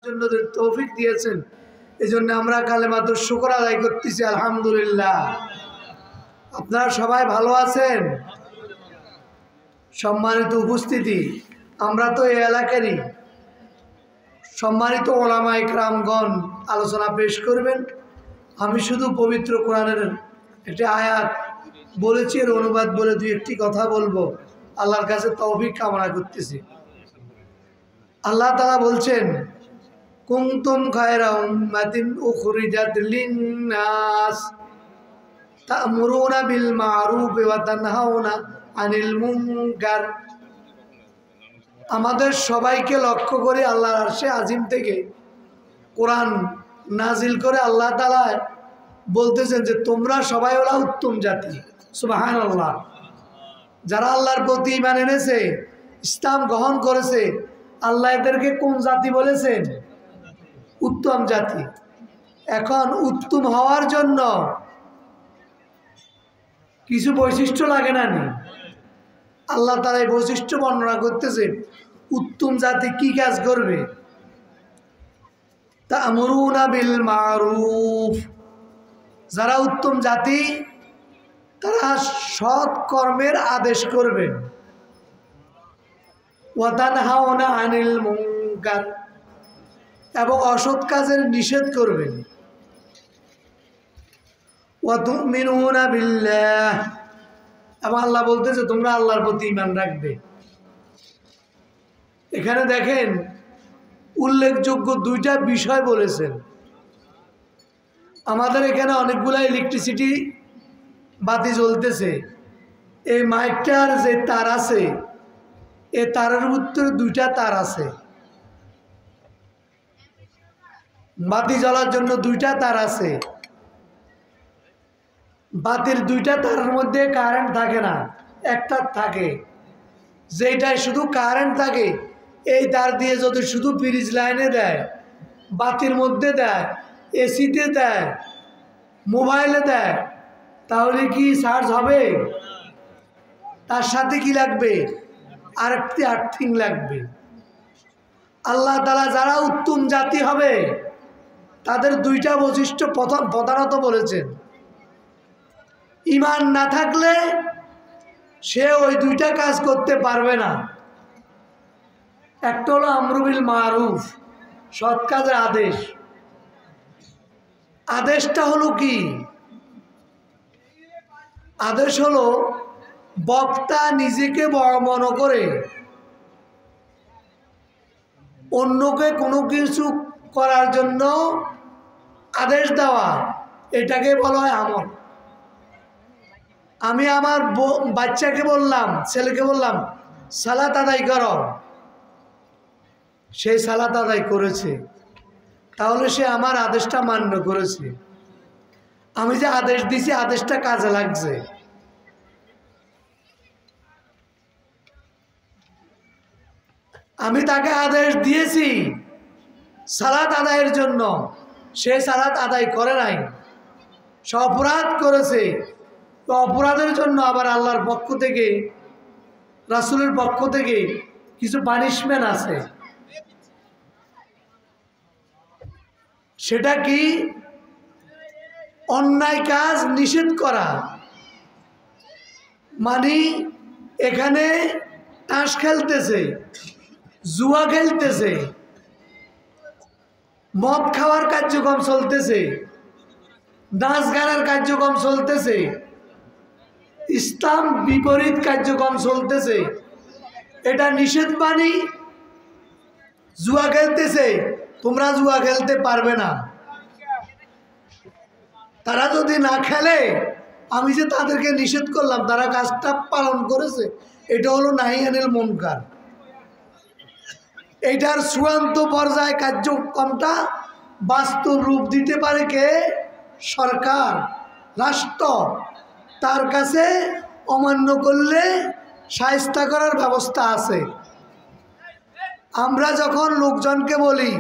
জন্য তৌফিক দিয়েছেন, এজন্য আমরা কালেমাতুর শুকর আদায় করতেছি আলহামদুলিল্লাহ। আপনারা সবাই ভালো আছেন? সম্মানিত উপস্থিতি, আমরা তো এই এলাকারই। সম্মানিত ওলামা ইকরামগণ আলোচনা পেশ করবেন। আমি শুধু পবিত্র কোরআনের একটি আয়াত বলেছি, এর অনুবাদ বলে দুই একটি কথা বলবো। আল্লাহর কাছে তৌফিক কামনা করতেছি। আল্লাহ তাআলা বলছেন, কুনতুম খায়রা উম্মাতিন উখরিজাত লিন-নাস তা'মুরুনা বিল মা'রুফি ওয়া তানহাউনা আনিল মুনকার। আমাদের সবাইকে লক্ষ্য করে আল্লাহর আরশে আজিম থেকে কোরআন নাজিল করে আল্লাহ তাআলা বলতেছেন যে তোমরা সবাই হলো উত্তম জাতি। সুবহানাল্লাহ। যারা আল্লাহর প্রতি ঈমান এনেছে, ইসলাম গ্রহণ করেছে, আল্লাহ এদেরকে কোন জাতি বলেছেন? উত্তম জাতি। এখন উত্তম হওয়ার জন্য কিছু বৈশিষ্ট্য লাগে না নি? আল্লাহ তাআলা এই বৈশিষ্ট্য বর্ণনা করতেছে। উত্তম জাতি কি কাজ করবে? তা'মুরুনা বিল মা'রুফ। যারা উত্তম জাতি তারা সৎ কর্মের আদেশ করবেন। ওয়া তানহাউনা আনিল মুনকার, এবং অসৎ কাজের নিষেধ করবেন। ওয়া তুমিনুনা বিল্লাহ, এবং আল্লাহ বলতেছে তোমরা আল্লাহর প্রতি ঈমান রাখবে। এখানে দেখেন উল্লেখযোগ্য দুইটা বিষয় বলেছেন। আমাদের এখানে অনেকগুলা ইলেকট্রিসিটি বাতি জ্বলতেছে। এই মাইকটার যে তার আছে, এই তারের ভিতরে দুইটা তার আছে। বাতি জ্বলার জন্য দুইটা তার আছে। বাতির দুইটা তারের মধ্যে কারেন্ট থাকে না, একটা থাকে। যেটাই শুধু কারেন্ট থাকে, এই তার দিয়ে যদি শুধু ফ্রিজ লাইনে দেয়, বাতির মধ্যে দেয়, এসিতে দেয়, মোবাইলে দেয়, তাহলে কি চার্জ হবে? তার সাথে কি লাগবে? আরেকটি আর্থিং লাগবে। আল্লাহ তাআলা যারা উত্তম জাতি হবে তাদের দুইটা বৈশিষ্ট্য প্রধানত বলেছেন। ঈমান না থাকলে সে ওই দুইটা কাজ করতে পারবে না। একটা হলো আমরু বিল মারুফ, সৎ কাজের আদেশ। আদেশটা হলো কি? আদেশ হলো বক্তা নিজেকে বড় মনে করে অন্যকে কোনো কিছু করার জন্য আদেশ দেওয়া, এটাকে বলা হয় আমল। আমি আমার বাচ্চাকে বললাম, ছেলেকে বললাম সালাত আদায় করো, সে সালাত আদায় করেছে, তাহলে সে আমার আদেশটা মান্য করেছে। আমি যে আদেশ দিছি আদেশটা কাজে লাগছে। আমি তাকে আদেশ দিয়েছি সালাত আদায়ের জন্য, সে সালাত আদায় করে নাই, সে অপরাধ করেছে। তো অপরাধের জন্য আবার আল্লাহর পক্ষ থেকে, রাসূলের পক্ষ থেকে কিছু পানিশমেন্ট আছে। সেটা কি? অন্যায় কাজ নিষেধ করা। মানে এখানে তাস খেলতেছে, জুয়া খেলতেছে, মদ খাওয়ার কার্যক্রম চলতেছে, নাচ গানের কার্যক্রম চলতেছে, ইসলাম বিপরীত কার্যক্রম চলতেছে, এটা নিষেধ। মানি জুয়া খেলতেছে, তোমরা জুয়া খেলতে পারবে না। তারা যদি না খেলে, আমি যে তাদেরকে নিষেধ করলাম, তারা কাজটা পালন করেছে, এটা হলো নাহি আনিল মুনকার। এইটার চূড়ান্ত পর্যায়ে কার্যক্রমটা বাস্তব রূপ দিতে পারে কে? সরকার, রাষ্ট্র। তার কাছে অমান্য করলে শায়েস্তা করার ব্যবস্থা আছে। আমরা যখন লোকজনকে বলি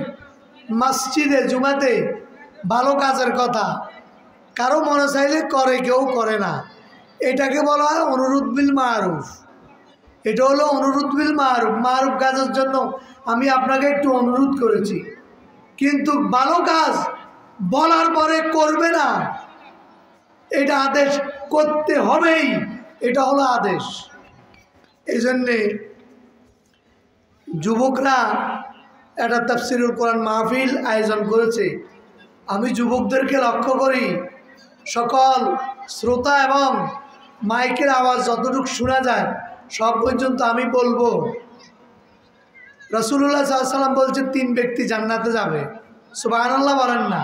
মসজিদে জুমাতে ভালো কাজের কথা, কারো মনে চাইলে করে, কেউ করে না, এটাকে বলা হয় অনুরোধ বিল মারুফ। এটা হলো অনুরোধ বিল মারুফ। মারুফ কাজের জন্য আমি আপনাকে একটু অনুরোধ করেছি, কিন্তু ভালো কাজ বলার পরে করবে না, এটা আদেশ করতে হবেই, এটা হলো আদেশ। এই জন্যে যুবকরা একটা তাফসিরুল কোরআন মাহফিল আয়োজন করেছে। আমি যুবকদেরকে লক্ষ্য করি, সকল শ্রোতা এবং মাইকের আওয়াজ যতটুকু শোনা যায় সব পর্যন্ত আমি বলবো, রাসূলুল্লাহ সাল্লাল্লাহু আলাইহি ওয়াসাল্লাম বলছে 3 ব্যক্তি জান্নাতে যাবে। সুবহানাল্লাহ বলেন না?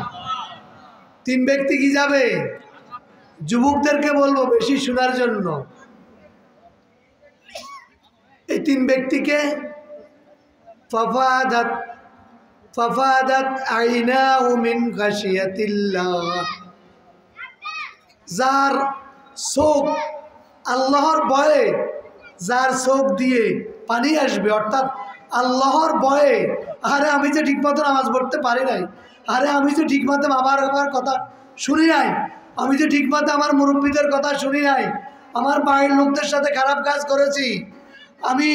3 ব্যক্তি কি যাবে? যুবকদেরকে বলবো বেশি শোনার জন্য। এই 3 ব্যক্তিকে ফাফাদাত আইনাহু মিন খাশিয়াতিল্লাহ, যার চোখ আল্লাহর ভয়ে, যার চোখ দিয়ে পানি আসবে, অর্থাৎ আল্লাহর ভয়ে, আরে আমি যে ঠিকমতো নামাজ পড়তে পারি নাই, আরে আমি যে ঠিকমতো আমার কথা শুনি নাই, আমি যে ঠিকমতো আমার মুরব্বীদের কথা শুনি নাই, আমার বাড়ির লোকদের সাথে খারাপ কাজ করেছি, আমি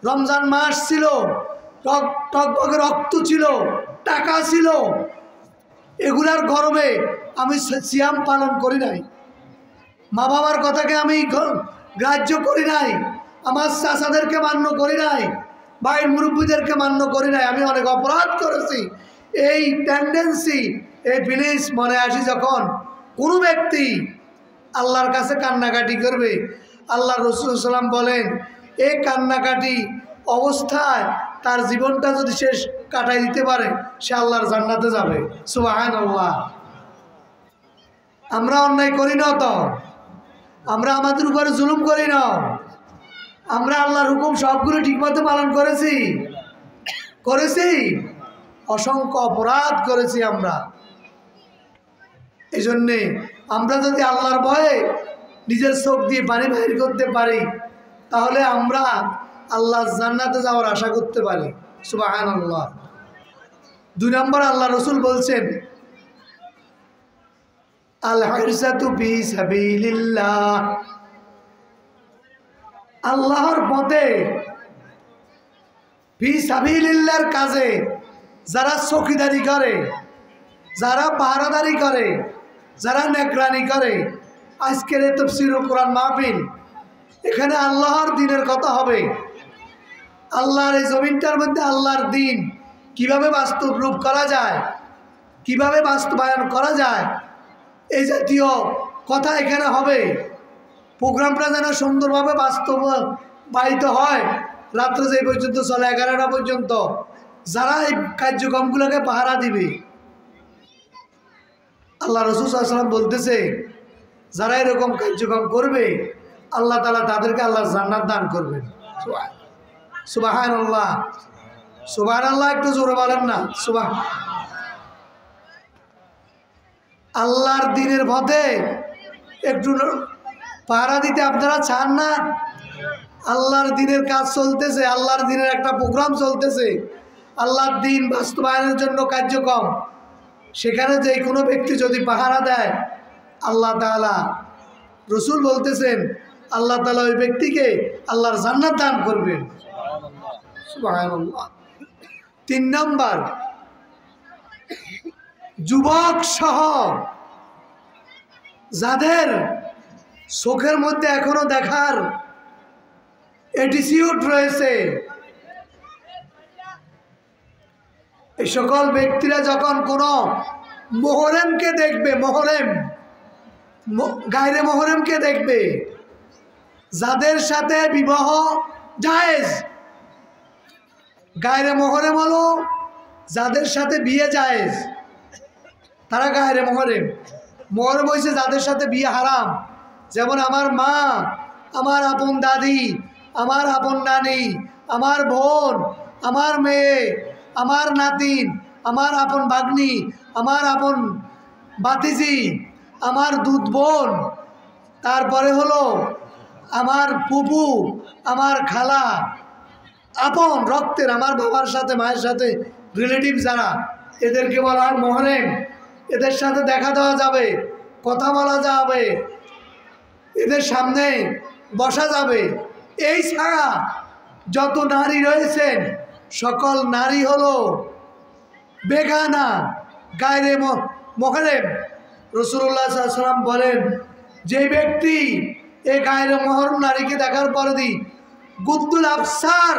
রমজান মাস ছিল, টকবকে রক্ত ছিল, টাকা ছিল, এগুলার গরমে আমি সিয়াম পালন করি নাই, মা বাবার কথাকে আমি গ্রাহ্য করি নাই, আমার চাচাদেরকে মান্য করি নাই, ভাইয়ের মুরব্বীদেরকে মান্য করি নাই, আমি অনেক অপরাধ করেছি। এই টেন্ডেন্সি, এই ফিলিংস মনে আসি যখন কোনো ব্যক্তি আল্লাহর কাছে কান্নাকাটি করবে, আল্লাহ রাসূল সাল্লাল্লাহু আলাইহি ওয়াসাল্লাম বলেন এই কান্নাকাটি অবস্থায় তার জীবনটা যদি শেষ কাটাই দিতে পারে সে আল্লাহর জান্নাতে যাবে। সুবহানাল্লাহ। আমরা অন্যায় করি না তো, আমরা আমাদের উপরে জুলুম করি না, আমরা আল্লাহর হুকুম সবগুলো ঠিকমতো পালন করেছি, অসংখ্য অপরাধ করেছি আমরা। এই জন্যে আমরা যদি আল্লাহর ভয়ে নিজের চোখ দিয়ে পানি বাহির করতে পারি তাহলে আমরা আল্লাহর জান্নাতে যাওয়ার আশা করতে পারি। সুবহানাল্লাহ। 2 নম্বর আল্লাহ রসুল বলছেন আল হিরসাতু ফি সাবিলিল্লাহ, আল্লাহর পথে ফি সাবিলিল্লাহর কাজে যারা চৌকিদারি করে, যারা পাহারাদারি করে, যারা নেকরানি করে, আজকের এই তাফসীরুল কোরআন মাহফিল, এখানে আল্লাহর দ্বীনের কথা হবে। আল্লাহর এই জমিনটার মধ্যে আল্লাহর দ্বীন কিভাবে বাস্তব রূপ করা যায়, কিভাবে বাস্তবায়ন করা যায়, এই জাতীয় কথা এখানে হবে। প্রোগ্রামটা যেন সুন্দরভাবে বাস্তবায়িত হয়। রাত্রে যে পর্যন্ত চলে 11টা পর্যন্ত, যারা এই কার্যক্রমগুলোকে পাহারা দিবে, আল্লাহ রাসূল সাল্লাল্লাহু আলাইহি ওয়াসাল্লাম বলতেছে যারা এরকম কার্যক্রম করবে আল্লাহ তাআলা তাদেরকে আল্লাহর জান্নাত দান করবেন। সুবহানাল্লাহ, সুবহানাল্লাহ, একটু জোরে বলেন না আল্লাহর দ্বীনের পথে একটু পাহারা দিতে আপনারা চান না? আল্লাহর দ্বীনের কাজ চলতেছে, আল্লাহর দ্বীনের একটা প্রোগ্রাম চলতেছে, আল্লাহর দ্বীন বাস্তবায়নের জন্য কার্যক্রম, সেখানে যে কোনো ব্যক্তি যদি পাহারা দেয় আল্লাহ তাআলা, রসুল বলতেছেন আল্লাহ তাআলা ওই ব্যক্তিকে আল্লাহর জান্নাত দান করবেন। সুবহানাল্লাহ। 3 নম্বর, যুবক সহ যাদের চোখের মধ্যে এখনো দেখার অ্যাটিটিউড রয়েছে, এই সকল ব্যক্তিরা যখন কোনো মুহররমকে দেখবে, গায়রে মুহররমকে দেখবে, যাদের সাথে বিবাহ জায়েজ, গায়রে মুহররম হলো যাদের সাথে বিয়ে জায়েজ, তারা গায়রে মুহররম। মুহররম হয়েছে যাদের সাথে বিয়ে হারাম, যেমন আমার মা, আমার আপন দাদি, আমার আপন নানি, আমার বোন, আমার মেয়ে, আমার নাতিন, আমার আপন ভাগ্নি, আমার আপন ভাতিজি, আমার দুধ বোন, তারপরে হলো আমার ফুপু, আমার খালা, আপন রক্তের, আমার বাবার সাথে মায়ের সাথে রিলেটিভ যারা, এদেরকে বলা হয় মুহররম। এদের সাথে দেখা দেওয়া যাবে, কথা বলা যাবে, এদের সামনে বসা যাবে। এই ছাড়া যত নারী রয়েছেন সকল নারী হলো বেগানা গায়রে মোহরেম। রাসূলুল্লাহ সাল্লাল্লাহু আলাইহি ওয়াসাল্লাম বলেন, যে ব্যক্তি এই গায়রে মোহরম নারীকে দেখার পরে গুদ্দুল আবসার,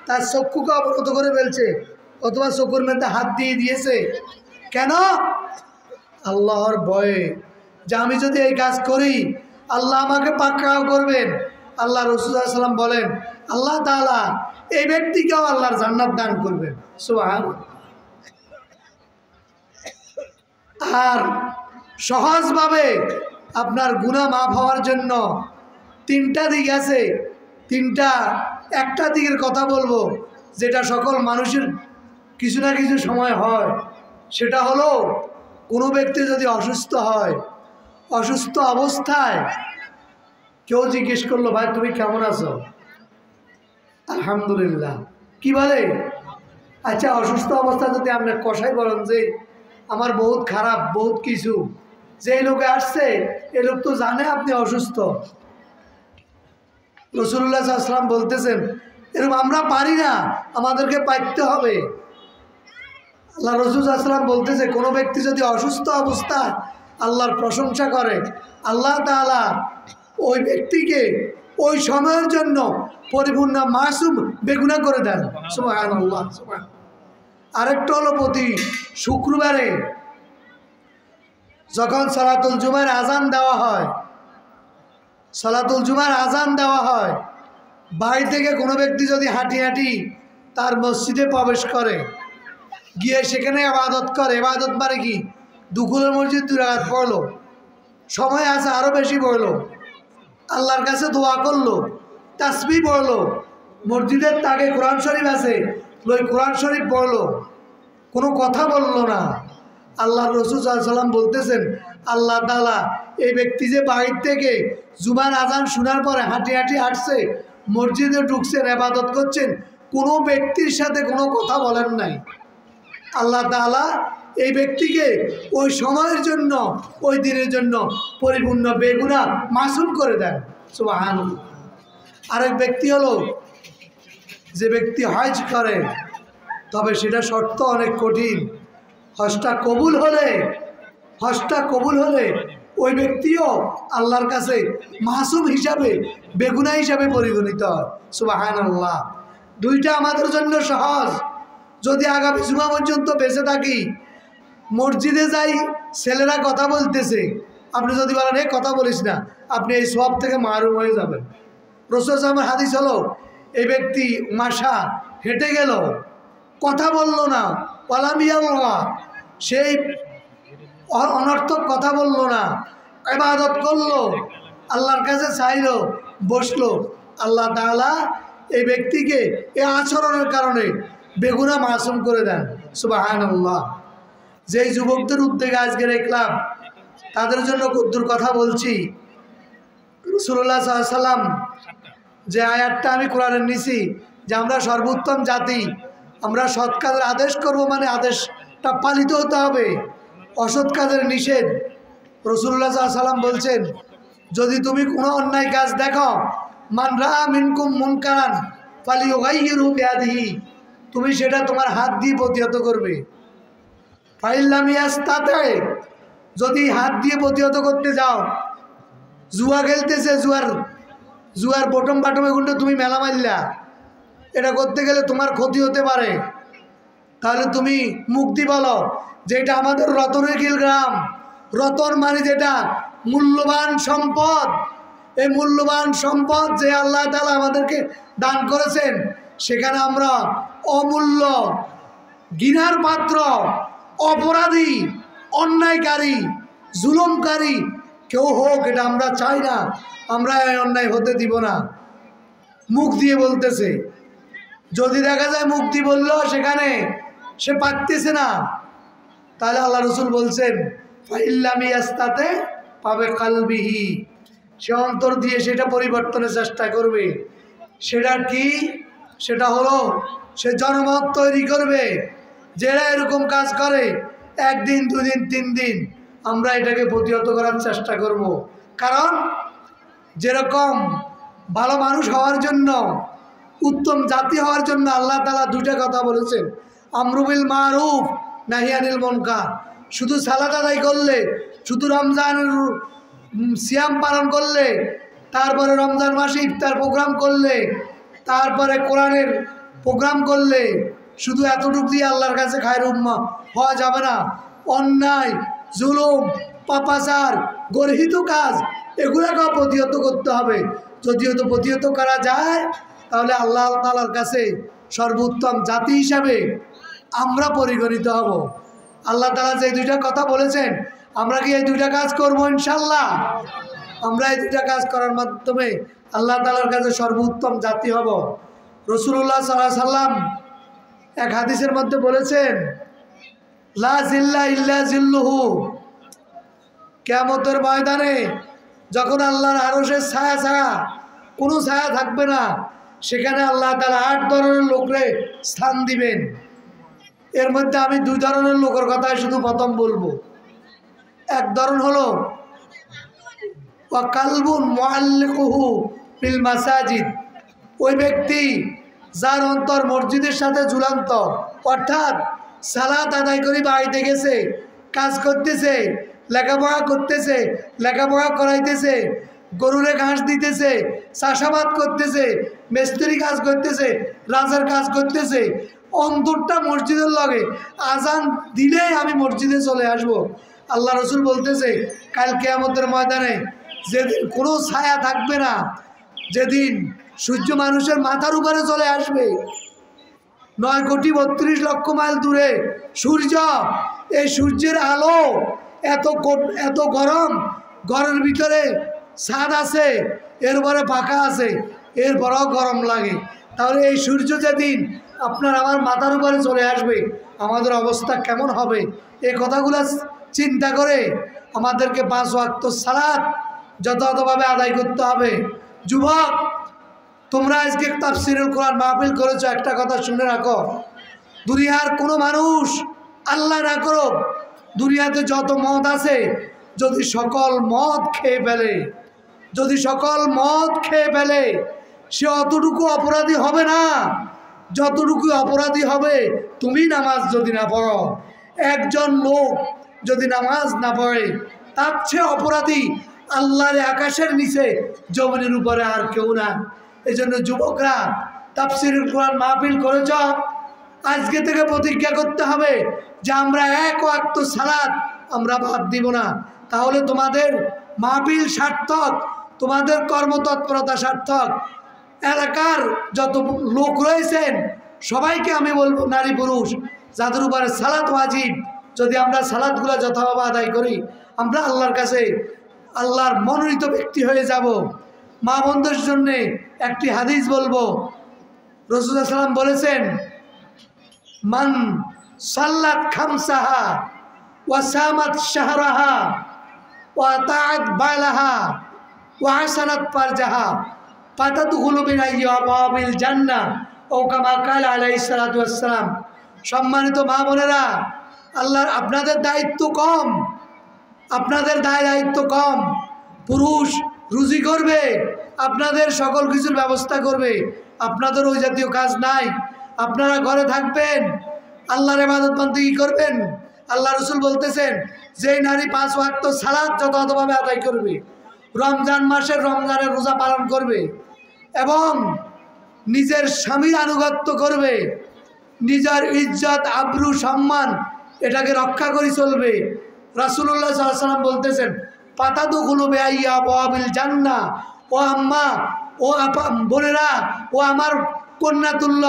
তার চক্ষুকে অবরোধ করে ফেলছে অথবা চক্ষুর মধ্যে হাত দিয়ে দিয়েছে। কেন? আল্লাহর ভয়ে, যে আমি যদি এই কাজ করি আল্লাহ আমাকে পাকড়াও করবেন। আল্লাহ রাসূল সাল্লাল্লাহু আলাইহি ওয়াসাল্লাম বলেন, আল্লাহ তাআলা এই ব্যক্তিকেও আল্লাহর জান্নাত দান করবেন। সুবহানাল্লাহ। আর সহজভাবে আপনার গুনাহ মাফ হওয়ার জন্য তিনটা দিক আছে। একটা দিকের কথা বলবো, যেটা সকল মানুষের কিছু না কিছু সময় হয়। সেটা হলো, কোনো ব্যক্তি যদি অসুস্থ হয়, অসুস্থ অবস্থায় কেউ জিজ্ঞেস করলো, ভাই তুমি কেমন আছো? আলহামদুলিল্লাহ। কি বলে? আচ্ছা, অসুস্থ অবস্থা যদি আপনার কষাই বলেন যে আমার বহুত খারাপ, বহুত কিছু, যে লোকে আসছে এই লোক তো জানে আপনি অসুস্থ। রাসূলুল্লাহ সাল্লাল্লাহু আলাইহি ওয়াসাল্লাম বলতেছেন, এরকম আমরা পারি না, আমাদেরকে পাইতে হবে। আল্লাহ রাসূল সাল্লাল্লাহু আলাইহি ওয়াসাল্লাম বলতেছে, কোনো ব্যক্তি যদি অসুস্থ অবস্থায় আল্লাহর প্রশংসা করে, আল্লাহ তাআলা ওই ব্যক্তিকে ওই সময়ের জন্য পরিপূর্ণ মাসুম বেগুনাহ করে দেন। সুবহানাল্লাহ। আরেকটা হলো, প্রতি শুক্রবারে যখন সালাতুল জুমার আজান দেওয়া হয়, সালাতুল জুমার আজান দেওয়া হয়, বাড়ি থেকে কোনো ব্যক্তি যদি হাঁটি হাঁটি তার মসজিদে প্রবেশ করে, গিয়ে সেখানে ইবাদত করে, ইবাদত মানে কি, দুপুরের মসজিদ 2 রাকাত পড়লো, সময় আছে আরও বেশি পড়লো, আল্লাহর কাছে দোয়া করলো, তাসবিহ পড়লো, মসজিদের তাকে কোরআন শরীফ আছে, ওই কোরআন শরীফ পড়লো, কোনো কথা বললো না। আল্লাহ রাসূল সাল্লাল্লাহু আলাইহি ওয়াসাল্লাম বলতেছেন, আল্লাহ তাআলা এই ব্যক্তি যে বাড়ির থেকে জুমার আজান শোনার পরে হাঁটি হাঁটি হাঁটছে, মসজিদে ঢুকছেন, ইবাদত করছেন, কোনো ব্যক্তির সাথে কোনো কথা বলেন নাই, আল্লাহ তাআলা এই ব্যক্তিকে ওই সময়ের জন্য, ওই দিনের জন্য পরিপূর্ণ বেগুনাহ মাসুম করে দেন। সুবহানাল্লাহ। আরেক ব্যক্তি হলো, যে ব্যক্তি হজ করে, তবে সেটা শর্ত অনেক কঠিন। হজটা কবুল হলে ওই ব্যক্তিও আল্লাহর কাছে মাসুম হিসাবে, বেগুনাহ হিসাবে পরিগণিত হয়। সুবহানাল্লাহ। দুইটা আমাদের জন্য সহজ। যদি আগামী জুমা পর্যন্ত বেঁচে থাকি, মসজিদে যাই, ছেলেরা কথা বলতেছে, আপনি যদি বলেন এই কথা বলিস না, আপনি এই সব থেকে মারুম হয়ে যাবেন। রাসূল সাল্লাল্লাহু আলাইহি ওয়াসাল্লামের হাদিস হলো, এই ব্যক্তি মাসা হেঁটে গেল, কথা বলল না, ওয়ালামিয়াল্লাহ, সেই অনর্থক কথা বলল না, ইবাদত করলো, আল্লাহর কাছে চাইলো, বসলো, আল্লাহ তাআলা এই ব্যক্তিকে এই আচরণের কারণে বেগুনাহ মাসুম করে দেন। সুবহানাল্লাহ। যেই যুবকদের উদ্যোগে আজকে দেখলাম, তাদের জন্য কদ্দুর কথা বলছি। রাসূলুল্লাহ সাল্লাল্লাহু আলাইহি ওয়াসাল্লাম যে আয়াতটা আমি কোরআনের নিছি, যে আমরা সর্বোত্তম জাতি, আমরা সৎ কাজের আদেশ করব, মানে আদেশটা পালিত হতে হবে, অসৎ কাজের নিষেধ। রাসূলুল্লাহ সাল্লাল্লাহু আলাইহি ওয়াসাল্লাম বলছেন, যদি তুমি কোনো অন্যায় কাজ দেখো, মান রাআ মিনকুম মুনকারান ফালিয়ুগাইয়িরহু বিয়াদিহি, তুমি সেটা তোমার হাত দিয়ে প্রতিহত করবে। ফাইন লাম ইয়াস্তাতি, যদি হাত দিয়ে প্রতিহত করতে যাও, জুয়া খেলতেছে, জুয়ার বটম বাটমে গুন্ডে তুমি মেলা মারলা, এটা করতে গেলে তোমার ক্ষতি হতে পারে, তাহলে তুমি মুক্তি বলো, যেটা আমাদের রতনখিল গ্রাম, রতন মানে যেটা মূল্যবান সম্পদ, এই মূল্যবান সম্পদ যে আল্লাহ তাআলা আমাদেরকে দান করেছেন, সেখানে আমরা অমূল্য, ঘৃণার পাত্র, অপরাধী, অন্যায়কারী, জুলুমকারী কেউ হোক, এটা আমরা চাই না, আমরা এই অন্যায় হতে দিব না। মুখ দিয়ে বলতেছে, যদি দেখা যায় মুখ দিয়ে বললেও সেখানে সে পারতেছে না, তাহলে আল্লাহ রাসূল বলছেন, ফাইল্লাম ইয়াস্তাতে পাবে কালবিহি, সে অন্তর দিয়ে সেটা পরিবর্তনের চেষ্টা করবে। সেটা কি? সেটা হলো সে জনমত তৈরি করবে, যারা এরকম কাজ করে 1 দিন 2 দিন 3 দিন আমরা এটাকে প্রতিহত করার চেষ্টা করব। কারণ যেরকম ভালো মানুষ হওয়ার জন্য, উত্তম জাতি হওয়ার জন্য আল্লাহ তাআলা 2টা কথা বলেছেন, আমরু বিল মারুফ নাহি আনিল মুনকার। শুধু সালাত আদায় করলে, শুধু রমজানের সিয়াম পালন করলে, তারপরে রমজান মাসে ইফতার প্রোগ্রাম করলে, তারপরে কোরআনের প্রোগ্রাম করলে, শুধু এতটুকু দিয়ে আল্লাহর কাছে খায়রুল উম্মাহ হওয়া যাবে না। অন্যায়, জুলুম, পাপাচার, গর্হিত কাজ এগুলোকেও প্রতিহত করতে হবে। যদিও তো প্রতিহত করা যায়, তাহলে আল্লাহ তাআলার কাছে সর্বোত্তম জাতি হিসাবে আমরা পরিগণিত হব। আল্লাহ তাআলা যে দুইটা কথা বলেছেন, আমরা কি এই দুইটা কাজ করবো? ইনশাল্লাহ আমরা এই দুইটা কাজ করার মাধ্যমে আল্লাহ তাআলার কাছে সর্বোত্তম জাতি হব। রাসূলুল্লাহ সাল্লাল্লাহু আলাইহি সাল্লাম এক হাদিসের মধ্যে বলেছেন, লা জিল্লা ইল্লা জিল্লুহু। কিয়ামতের ময়দানে যখন আল্লাহর আরশের ছায়া ছাড়া কোনো ছায়া থাকবে না, সেখানে আল্লাহ তাআলা 8 ধরনের লোকরে স্থান দিবেন। এর মধ্যে আমি 2 ধরনের লোকের কথাই শুধু প্রথম বলবো। এক ধরন হলো ওয়া কালবুন মুআল্লিকুহু ফিল মাসাজিদ, ওই ব্যক্তি যার অন্তর মসজিদের সাথে ঝুলন্ত, অর্থাৎ সালাত আদায় করে বাড়িতে গেছে, কাজ করতেছে, লেখাপড়া করতেছে, লেখাপড়া করাইতেছে, গরুরে ঘাস দিতেছে, চাষাবাদ করতেছে, মিস্ত্রি কাজ করতেছে, রাজার কাজ করতেছে, অন্তরটা মসজিদের লগে। আজান দিলেই আমি মসজিদে চলে আসব। আল্লাহ রসুল বলতেছে, কাল কিয়ামতের ময়দানে যেদিন কোনো ছায়া থাকবে না, যেদিন সূর্য মানুষের মাথার উপরে চলে আসবে, 9,32,00,000 মাইল দূরে সূর্য, এই সূর্যের আলো এত গরম, ঘরের ভিতরে ছাদ আছে, এরপরে পাখা আছে, এরপরেও গরম লাগে। তাহলে এই সূর্য যেদিন আপনার আমার মাথার উপরে চলে আসবে, আমাদের অবস্থা কেমন হবে? এই কথাগুলো চিন্তা করে আমাদেরকে 5 ওয়াক্ত সালাত যথাযথভাবে আদায় করতে হবে। যুবক, তোমরা আজকে তাফসীরুল কোরআন মাহফিল করেছো, একটা কথা শুনে রাখো, দুনিয়ার কোনো মানুষ, আল্লাহ না করো, দুনিয়াতে যত মদ আছে, যদি সকল মদ খেয়ে ফেলে, সে অতটুকু অপরাধী হবে না যতটুকু অপরাধী হবে তুমি নামাজ যদি না পড়ো। একজন লোক যদি নামাজ না পড়ে, তার চেয়ে অপরাধী আল্লাহর আকাশের নিচে জমিনের উপরে আর কেউ না। এই জন্য যুবকরা, তাফসীরুল কোরআন মাহফিল করেছ, আজকে থেকে প্রতিজ্ঞা করতে হবে যে আমরা 1 ওয়াক্ত সালাত আমরা বাদ দিব না। তাহলে তোমাদের মাহফিল সার্থক, তোমাদের কর্মতৎপরতা সার্থক। এলাকার যত লোক রয়েছেন সবাইকে আমি বলবো, নারী পুরুষ যাদের উপরে সালাত ওয়াজিব, যদি আমরা সালাতগুলো যথাভাবে আদায় করি, আমরা আল্লাহর কাছে আল্লাহর মনোনীত ব্যক্তি হয়ে যাব। মা বোনদের জন্যে একটি হাদিস বলবো। রাসূলুল্লাহ সাল্লাল্লাহু আলাইহি ওয়াসাল্লাম বলেছেন, মান সাল্লাত খামসাহা ওয়া সামাত শাহরাহা ওয়া তাআত বালাহা ওয়া হাসানাত ফারজাহা ফাতাদখুলু মিন আবওয়াবিল জান্নাহ ও কামা ক্বালা আলাইহিস সালাতু ওয়াস সালাম। সম্মানিত মা বোনেরা, আল্লাহর আপনাদের দায়িত্ব কম, আপনাদের দায়িত্ব কম। পুরুষ রুজি করবে, আপনাদের সকল কিছুর ব্যবস্থা করবে, আপনাদের ওই জাতীয় কাজ নাই। আপনারা ঘরে থাকবেন, আল্লাহর ইবাদত বন্দেগী করবেন। আল্লাহ রসুল বলতেছেন, যেই নারী 5 ওয়াক্ত সালাত যথাযথভাবে আদায় করবে, রমজান মাসের রমজানের রোজা পালন করবে এবং নিজের স্বামীর আনুগত্য করবে, নিজের ইজ্জত আবরু সম্মান এটাকে রক্ষা করে চলবে, রাসূলুল্লাহ সাল্লাল্লাহু আলাইহি ওয়াসাল্লাম বলতেছেন, ফাতাদখুলু মিন আবওয়াবিল জান্নাহ। ও আম্মা, ও আপা, বোনেরা, ও আমার কন্যাতুল্য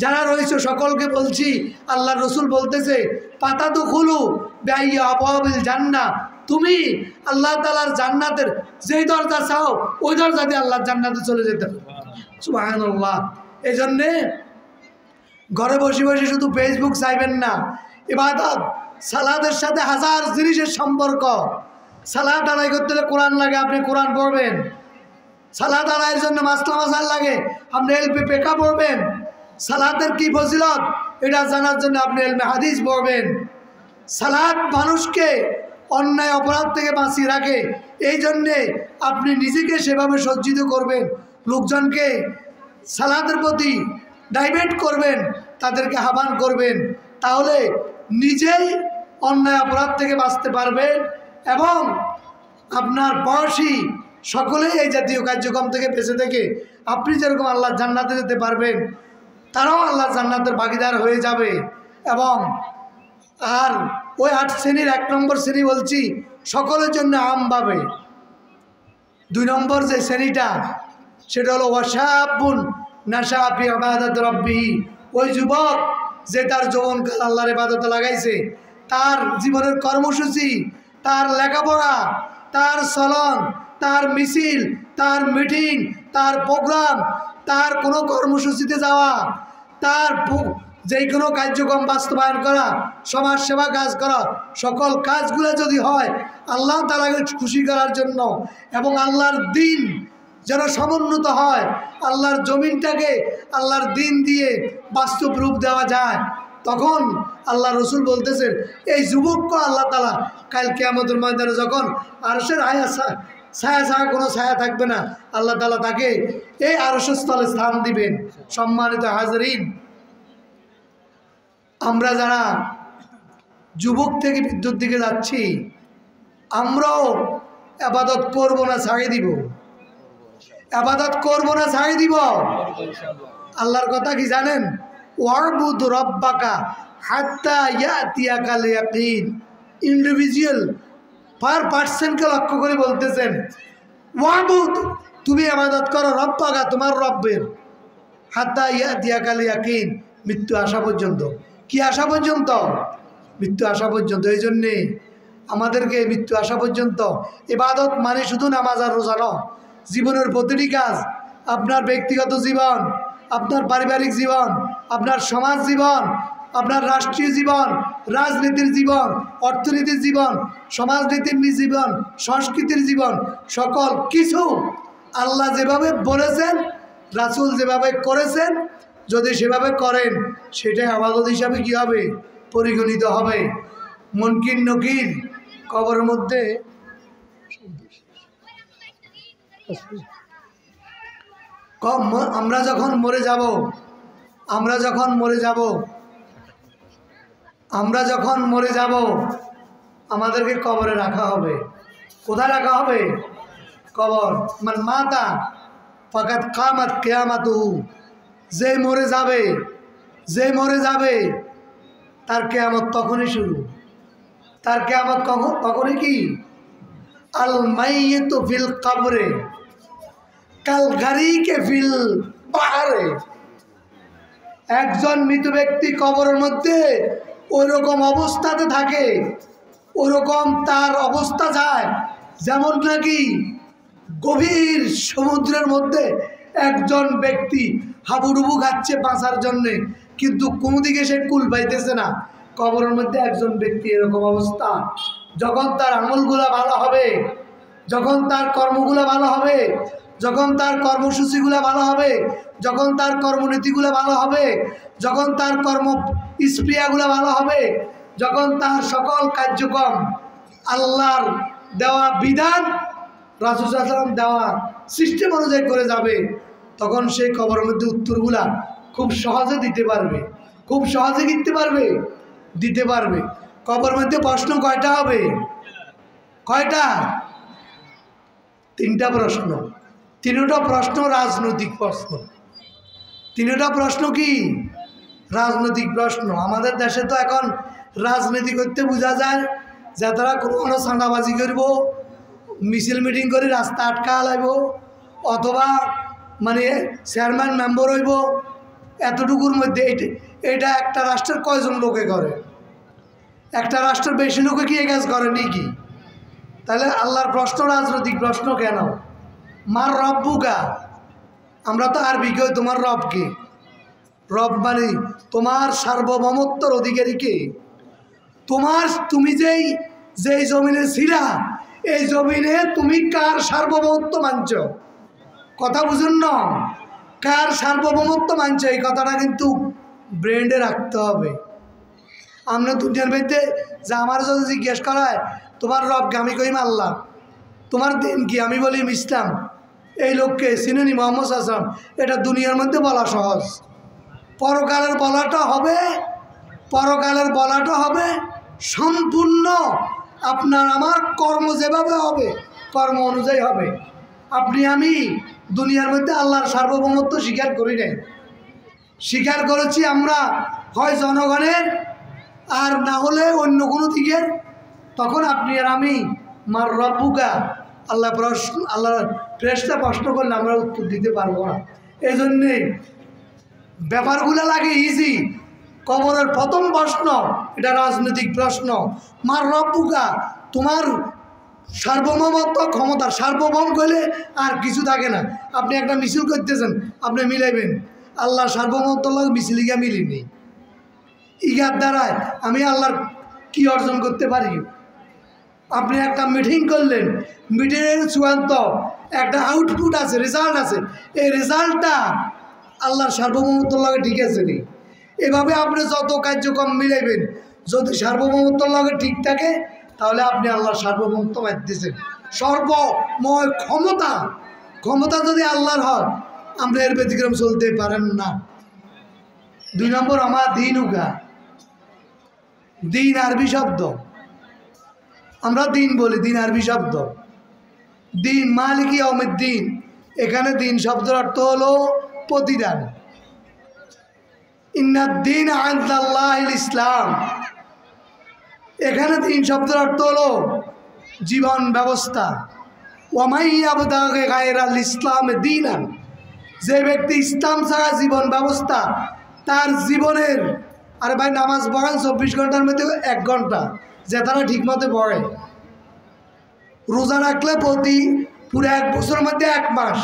যারা রয়েছে সকলকে বলছি, আল্লাহ রসুল বলতেছে, ফাতাদখুলু মিন আবওয়াবিল জান্নাহ, তুমি আল্লাহ তাআলার জান্নাতের যেই দরজা চাও ওই দরজা দিয়ে আল্লাহর জান্নাতে চলে যেতে হবে। সুবহানাল্লাহ। এই জন্যে ঘরে বসে বসে শুধু ফেসবুক চাইবেন না। ইবাদত সালাদের সাথে হাজার জিনিসের সম্পর্ক। সালাত আদায় করতে হলে কোরআন লাগে, আপনি কোরআন পড়বেন। সালাত আদায়ের জন্য মাসলা মাসাল লাগে, আপনি এলপি পেকা পড়বেন। সালাতের কি ফজিলত এটা জানার জন্য আপনি এলমে হাদিস পড়বেন। সালাত মানুষকে অন্যায় অপরাধ থেকে বাঁচিয়ে রাখে, এই জন্যে আপনি নিজেকে সেভাবে সজ্জিত করবেন, লোকজনকে সালাতের প্রতি ডাইভার্ট করবেন, তাদেরকে আহ্বান করবেন। তাহলে নিজেই অন্যায় অপরাধ থেকে বাঁচতে পারবেন এবং আপনার বয়সী সকলেই এই জাতীয় কার্যক্রম থেকে বেঁচে থেকে আপনি যেরকম আল্লাহর জান্নাতে যেতে পারবেন, তারাও আল্লাহর জান্নাতের ভাগীদার হয়ে যাবে। এবং আর ওই 8 শ্রেণীর 1 নম্বর শ্রেণী বলছি সকলের জন্য আমভাবে। 2 নম্বর যে শ্রেণীটা সেটা হলো ওয়াশাবুন নাশা ফি ইবাদাতি রাব্বিহি, ওই যুবক যে তার যৌবনকাল আল্লাহর ইবাদতে লাগাইছে, তার জীবনের কর্মসূচি, তার লেখাপড়া, তার চলন, তার মিছিল, তার মিটিং, তার প্রোগ্রাম, তার কোনো কর্মসূচিতে যাওয়া, তার যে কোনো কার্যক্রম বাস্তবায়ন করা, সমাজ সেবা কাজ করা, সকল কাজগুলো যদি হয় আল্লাহ তাআলাকে খুশি করার জন্য এবং আল্লাহর দিন যেন সমুন্নত হয়, আল্লাহর জমিনটাকে আল্লাহর দিন দিয়ে বাস্তব রূপ দেওয়া যায়, তখন আল্লাহ রসুল বলতেছেন এই যুবককে আল্লাহ তাআলা কাল কিয়ামতের ময়দানে যখন আরশের ছায়া ছায়া কোনো ছায়া থাকবে না, আল্লাহ তাআলা তাকে এই আরশের স্থলে স্থান দিবেন। সম্মানিত হাজরিন, আমরা যারা যুবক থেকে বিদ্যুৎ দিকে যাচ্ছি, আমরাও ইবাদত করব না ছাড়িয়ে দিব? ইবাদত করব না ছাড়িয়ে দিব? আল্লাহর কথা কি জানেন? ওয়াবুদ রাব্বাকা হাত্তা ইয়াতিয়াকাল ইয়াকিন। ইন্ডিভিজুয়াল পার পার্সনকে লক্ষ্য করে বলতেছেন ওয়াবুদ, তুমি ইবাদত করো রব্বাকা, তোমার রব্বের, হাত্তা ইয়াতিয়াকাল ইয়াকিন, মৃত্যু আসা পর্যন্ত। কি আসা পর্যন্ত? মৃত্যু আসা পর্যন্ত। এই জন্যে আমাদেরকে মৃত্যু আসা পর্যন্ত ইবাদত মানে শুধু নামাজ আর রোজা নয়, জীবনের প্রতিটি কাজ, আপনার ব্যক্তিগত জীবন, আপনার পারিবারিক জীবন, আপনার সমাজ জীবন, আপনার রাষ্ট্রীয় জীবন, রাজনীতির জীবন, অর্থনীতির জীবন, সমাজনীতির জীবন, সংস্কৃতির জীবন, সকল কিছু আল্লাহ যেভাবে বলেছেন, রাসূল যেভাবে করেছেন, যদি সেভাবে করেন সেটাই ইবাদত হিসাবে কী হবে? পরিগণিত হবে। মুনকির নকির কবরের মধ্যে আমরা যখন মরে যাব, আমরা যখন মরে যাব আমাদেরকে কবরে রাখা হবে। কোথায় রাখা হবে? কবর। মান মাতা ফাকাত কামাত কিয়ামাতুহু, যে মরে যাবে তার কিয়ামত তখনই শুরু। তার কিয়ামত তখনই কি? আল মাইয়িতু ফিল কবরে কাল গারিকে ফিল বাহরে। একজন মৃত ব্যক্তি কবরের মধ্যে ওইরকম অবস্থাতে থাকে, ওরকম তার অবস্থা যায় যেমন নাকি গভীর সমুদ্রের মধ্যে একজন ব্যক্তি হাবুডুবু খাচ্ছে বাঁচার জন্যে, কিন্তু কোনো দিকে সে কুল পাইতেছে না। কবরের মধ্যে একজন ব্যক্তি এরকম অবস্থা। যখন তার আমলগুলা ভালো হবে, যখন তার কর্মগুলো ভালো হবে, যখন তার কর্মসূচিগুলো ভালো হবে, যখন তার কর্মনীতিগুলো ভালো হবে, যখন তার কর্ম স্প্রিয়াগুলো ভালো হবে, যখন তার সকল কার্যক্রম আল্লাহর দেওয়া বিধান, রাসূল সাল্লাল্লাহু আলাইহি ওয়াসাল্লাম দেওয়া সিস্টেম অনুযায়ী করে যাবে, তখন সেই কবরের মধ্যে উত্তরগুলা খুব সহজে দিতে পারবে, খুব সহজে দিতে পারবে। কবরের মধ্যে প্রশ্ন কয়টা হবে? কয়টা? 3টা প্রশ্ন। 3টা প্রশ্ন রাজনৈতিক প্রশ্ন। 3টা প্রশ্ন কি? রাজনৈতিক প্রশ্ন। আমাদের দেশে তো এখন রাজনীতি করতে বোঝা যায় যে তারা কোনো চাঁদাবাজি করব, মিছিল মিটিং করে রাস্তা আটকা লাইব, অথবা মানে চেয়ারম্যান মেম্বার হইব, এতটুকুর মধ্যে। এটা একটা রাষ্ট্রের কয়জন লোকে করে? একটা রাষ্ট্রের বেশি লোকে কি এই কাজ করে নাকি? তাহলে আল্লাহর প্রশ্ন রাজনৈতিক প্রশ্ন কেন? মার রব্বুকা, আমরা তো আরবি কই, তোমার রব কে? রব মানে তোমার সার্বভৌমত্বর অধিকারী কে? তুমি যেই জমিনে ছিলা, এই জমিনে তুমি কার সার্বভৌমত্ব মানছ? কথা বুঝুন না, কার সার্বভৌমত্ব মানছ, এই কথাটা কিন্তু ব্রেন্ডে রাখতে হবে। আমরা দুনিয়ার মধ্যে যে আমার যদি জিজ্ঞেস করায় তোমার রবকে, আমি কইম আল্লাহ। তোমার দিন কি? আমি বলি ইসলাম। এই লোককে চিনুনি মুহাম্মদ সাল্লাল্লাহু আলাইহি ওয়াসাল্লাম। এটা দুনিয়ার মধ্যে বলা সহজ, পরকালের বলাটা হবে পরকালের বলাটা হবে সম্পূর্ণ আপনার আমার কর্ম যেভাবে হবে কর্ম অনুযায়ী হবে। আপনি আমি দুনিয়ার মধ্যে আল্লাহর সার্বভৌমত্ব স্বীকার করি নাই, স্বীকার করেছি আমরা হয় জনগণের আর না হলে অন্য কোনো দিকের। তখন আপনি আর আমি মার রব্বুকা আল্লাহর ফেরেশতা প্রশ্ন করলে আমরা উত্তর দিতে পারবো না। এই জন্যে ব্যাপারগুলো লাগে ইজি। কবরের প্রথম প্রশ্ন এটা রাজনৈতিক প্রশ্ন, মার রব্বুকা, তোমার সার্বভৌমত্ব ক্ষমতা। সার্বভৌম করলে আর কিছু থাকে না। আপনি একটা মিছিল করতেছেন, আপনি মিলাইবেন আল্লাহ সার্বভৌমত্ব মিছিলিগা মিলিনি, ইগার দ্বারায় আমি আল্লাহর কি অর্জন করতে পারি। আপনি একটা মিটিং করলেন, মিটিংয়ের চূড়ান্ত একটা আউটপুট আছে, রেজাল্ট আছে, এই রেজাল্টটা আল্লাহর সার্বভৌমত্বর লগে ঠিক আছে নি। এভাবে আপনি যত কার্যক্রম মিলাইবেন, যদি সার্বভৌমত্বর লগে ঠিক থাকে তাহলে আপনি আল্লাহর সার্বভৌমত্ব মানতেছেন। সর্বময় ক্ষমতা যদি আল্লাহর হয়, আপনি এর ব্যতিক্রম চলতে পারেন না। 2 নম্বর, আমার দিন উগা। দিন আরবি শব্দ, আমরা দিন বলি, দিন আরবি শব্দ। দিন মালিকি ইয়াউমিদ্দিন, এখানে দিন শব্দের অর্থ হলো প্রতিদান। ইন্নাদ-দীন ইনদাল্লাহিল ইসলাম, এখানে দিন শব্দের অর্থ হলো জীবন ব্যবস্থা। ওয়ামাই ইয়াবতাগি গায়রাল ইসলাম দীনান, যে ব্যক্তি ইসলাম ছাড়া জীবন ব্যবস্থা তার জীবনের, আরে ভাই নামাজ পড়েন 24 ঘন্টার মধ্যে 1 ঘন্টা, যে তারা ঠিক মতো পড়ে। রোজা রাখলে পুরো 1 বছরের মধ্যে 1 মাস।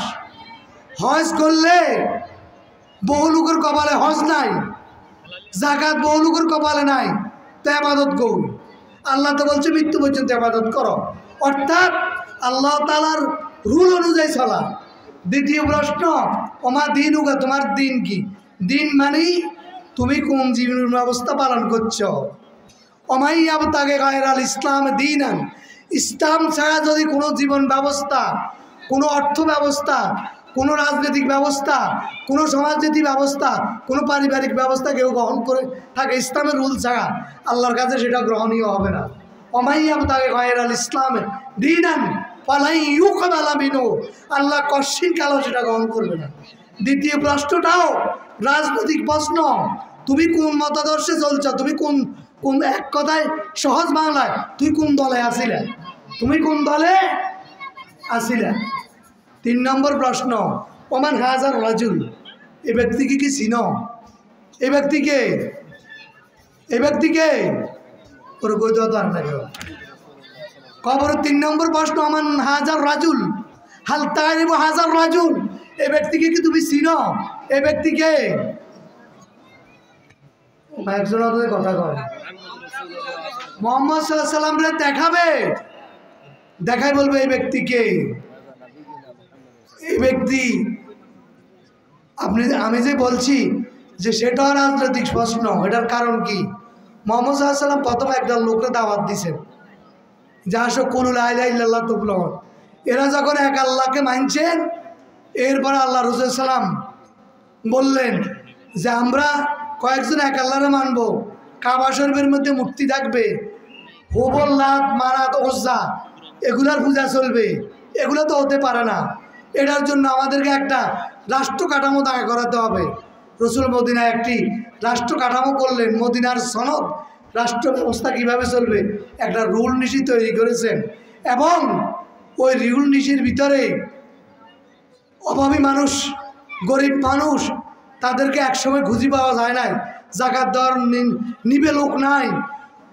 হজ করলে বহু লোকের কপালে হজ নাই, যাকাত বহু লোকের কপালে নাই, তো ইবাদত করুন। আল্লাহ তো বলছে মৃত্যু পর্যন্ত ইবাদত করো, অর্থাৎ আল্লাহ তাআলার রুল অনুযায়ী চলা। দ্বিতীয় প্রশ্ন, ওমা দিন উগা, তোমার দিন কি? দিন মানে তুমি কোন জীবন ব্যবস্থা পালন করছো। ওমাই ইয়াবতাগি গায়রাল ইসলাম দীনান, ইসলাম ছাড়া যদি কোনো জীবন ব্যবস্থা, কোনো অর্থ ব্যবস্থা, কোনো রাজনৈতিক ব্যবস্থা, কোনো সমাজনীতি ব্যবস্থা, কোনো পারিবারিক ব্যবস্থা কেউ গ্রহণ করে থাকে ইসলামের রুল ছাড়া, আল্লাহর কাছে সেটা গ্রহণীয় হবে না। ওমাই ইয়াবতাগি গায়রাল ইসলাম দীনান ফালাই ইউকবালা মিনহু, আল্লাহ কশিন কালো সেটা গ্রহণ করবে না। দ্বিতীয় প্রশ্নটাও রাজনৈতিক প্রশ্ন, তুমি কোন মতাদর্শে চলছ, তুমি কোন এক কথায় সহজ বাংলায় তুই কোন দলে আসিলে, তুমি কোন দলে আসিলে। 3 নম্বর প্রশ্ন, ওমান হাজার রাজুল, এই ব্যক্তিকে কি চিনো? এই ব্যক্তিকে ওর গইতে হতো আর থাকে খবর। 3 নম্বর প্রশ্ন, ওমান হাজার রাজুল হাল তারিব হাজার রাজুল, এই ব্যক্তিকে কি তুমি চিনো? এই ব্যক্তিকে একজন কথা কয় মোহাম্মদ সাল্লাল্লাহু আলাইহি সাল্লাম দেখাই বলবে এই ব্যক্তিকে। এই ব্যক্তি আমি যে বলছি যে সেটাও রাজনৈতিক প্রশ্ন। এটার কারণ কি? মোহাম্মদ সাল্লাল্লাহু আলাইহি সাল্লাম প্রথমে একদল লোককে দাওয়াত দিয়েছেন যে আসো কুলু লা ইলাহা ইল্লাল্লাহ তুফলিহুন। এরা যখন এক আল্লাহকে মানছেন, এরপরে আল্লাহ রাসূল সাল্লাম বললেন যে আমরা কয়েকজন এক আল্লাহরে মানবো, কাবা শরীফের মধ্যে মূর্তি থাকবে, হুবল, লাত, মানাত, উজ্জা এগুলার পূজা চলবে, এগুলো তো হতে পারে না। এটার জন্য আমাদেরকে একটা রাষ্ট্র কাঠামো দাঁড় করাতে হবে। রাসূল মদিনায় একটি রাষ্ট্র কাঠামো করলেন, মদিনার সনদ, রাষ্ট্র ব্যবস্থা কীভাবে চলবে একটা রুল নীতি তৈরি করেছেন। এবং ওই রুল নীতির ভিতরে অভাবী মানুষ, গরিব মানুষ, তাদেরকে একসময় খুঁজে পাওয়া যায় নাই, জাকাত দেওয়ার নিবে লোক নাই।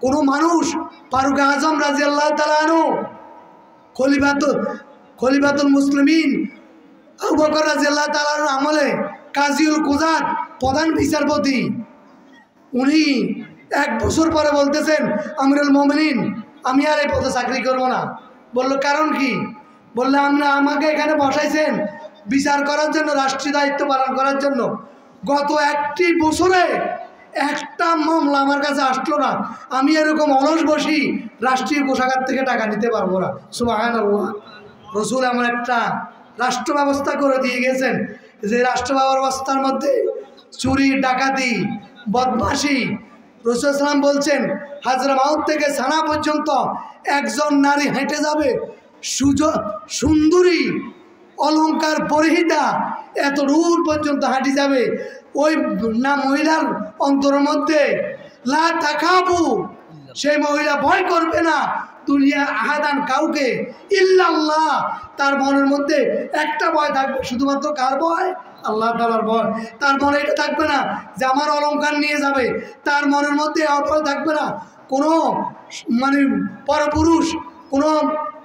কোনো মানুষ ফারুক আজম রাদিয়াল্লাহু তাআলা আনহু, খলিফাতুল মুসলিমিন আবু বকর রাদিয়াল্লাহু তাআলা আনহু আমলে কাজীউল কুযাত, প্রধান বিচারপতি, উনি 1 বছর পরে বলতেছেন আমিরুল মুমিনিন আমি আর এই পদে চাকরি করব না। বলল কারণ কি? বললে আমাকে এখানে বসাইছেন বিচার করার জন্য, রাষ্ট্রীয় দায়িত্ব পালন করার জন্য। গত 1টি বছরে একটা মামলা আমার কাছে আসলো না। আমি এরকম অলস বসি রাষ্ট্রীয় কোষাগার থেকে টাকা নিতে পারবো না। সুবহানাল্লাহ। রাসূল এমন একটা রাষ্ট্র ব্যবস্থা করে দিয়ে গেছেন যে রাষ্ট্র ব্যবস্থার মধ্যে চুরি, ডাকাতি, বদমাশি, রাসূল সাল্লাম বলছেন হাজরামাউত থেকে সানা পর্যন্ত একজন নারী হেঁটে যাবে, সুন্দরী অলংকার পরিহিতা এত দূর পর্যন্ত হাঁটি যাবে, ওই না মহিলার অন্তরের মধ্যে লা তাকাবু, সেই মহিলা ভয় করবে না দুনিয়া আহাদান কাউকে ইল্লাল্লাহ, তার মনের মধ্যে একটা ভয় থাকবে, শুধুমাত্র কার ভয়? আল্লাহ তাআলার ভয়। তার মনে এটা থাকবে না যে আমার অলংকার নিয়ে যাবে, তার মনের মধ্যে ভয় থাকবে না কোনো মানে পরপুরুষ, কোনো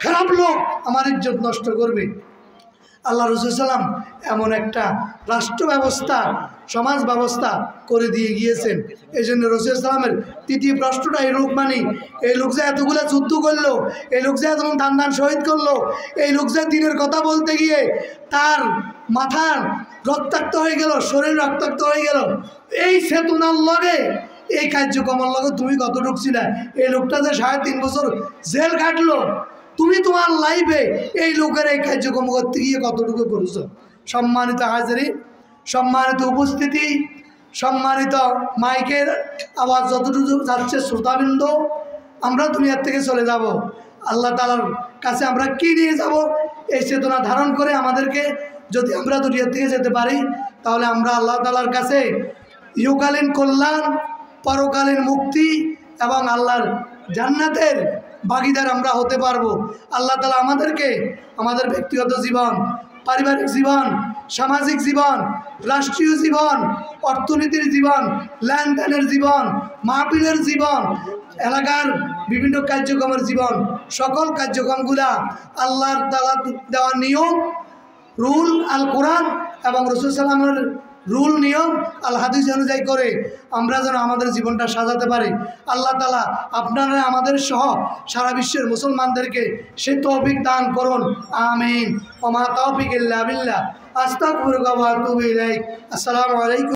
খারাপ লোক আমার ইজ্জত নষ্ট করবে। আল্লাহ রাসূল সাল্লাম এমন একটা রাষ্ট্র ব্যবস্থা, সমাজ ব্যবস্থা করে দিয়ে গিয়েছেন। এই জন্য রাসূল সাল্লামের তৃতীয় প্রশ্নটা এই লোক মানে, এই লোক যে এতগুলো যুদ্ধ করলো, এই লোক যে এত দান শহীদ করলো, এই লোক যে দিনের কথা বলতে গিয়ে তার মাথার রক্তাক্ত হয়ে গেল, শরীর রক্তাক্ত হয়ে গেল, এই চেতনার লগে এই কার্যক্রমের লগে তুমি কত ঢুকছিলে? এই লোকটা যে 3.5 বছর জেল কাটলো, তুমি তোমার লাইফে এই লোকের এই কার্যক্রম করতে গিয়ে কতটুকু করেছো? সম্মানিত হাজিরিন, সম্মানিত উপস্থিতি, সম্মানিত মাইকের আওয়াজ যতটুকু যাচ্ছে শ্রোতাবৃন্দ, আমরা দুনিয়ার থেকে চলে যাব, আল্লাহ তাআলার কাছে আমরা কি নিয়ে যাব? এই চেতনা ধারণ করে আমাদেরকে যদি আমরা দুনিয়ার থেকে যেতে পারি, তাহলে আমরা আল্লাহ তাআলার কাছে ইহকালীন কল্যাণ, পরকালীন মুক্তি এবং আল্লাহর জান্নাতের ভাগীদার আমরা হতে পারবো। আল্লাহ তাআলা আমাদেরকে আমাদের ব্যক্তিগত জীবন, পারিবারিক জীবন, সামাজিক জীবন, রাষ্ট্রীয় জীবন, অর্থনীতির জীবন, লেনদেনের জীবন, মাহফিলের জীবন, এলাকার বিভিন্ন কার্যক্রমের জীবন, সকল কার্যক্রমগুলা আল্লাহর তাআলা দেওয়া নিয়ম, রুল, আল কোরআন এবং রাসূল সাল্লামের রুল, নিয়ম, আল হাদিস অনুযায়ী করে আমরা যেন আমাদের জীবনটা সাজাতে পারি। আল্লাহ তাআলা আপনারা আমাদের সহ সারা বিশ্বের মুসলমানদেরকে সে তৌফিক দান করুন, আমিন। ওয়া মা তাওফিক ইল্লা বিল্লাহ, আস্তাগফিরুকা ওয়া আতুবু ইলাইক। আসসালামু আলাইকুম।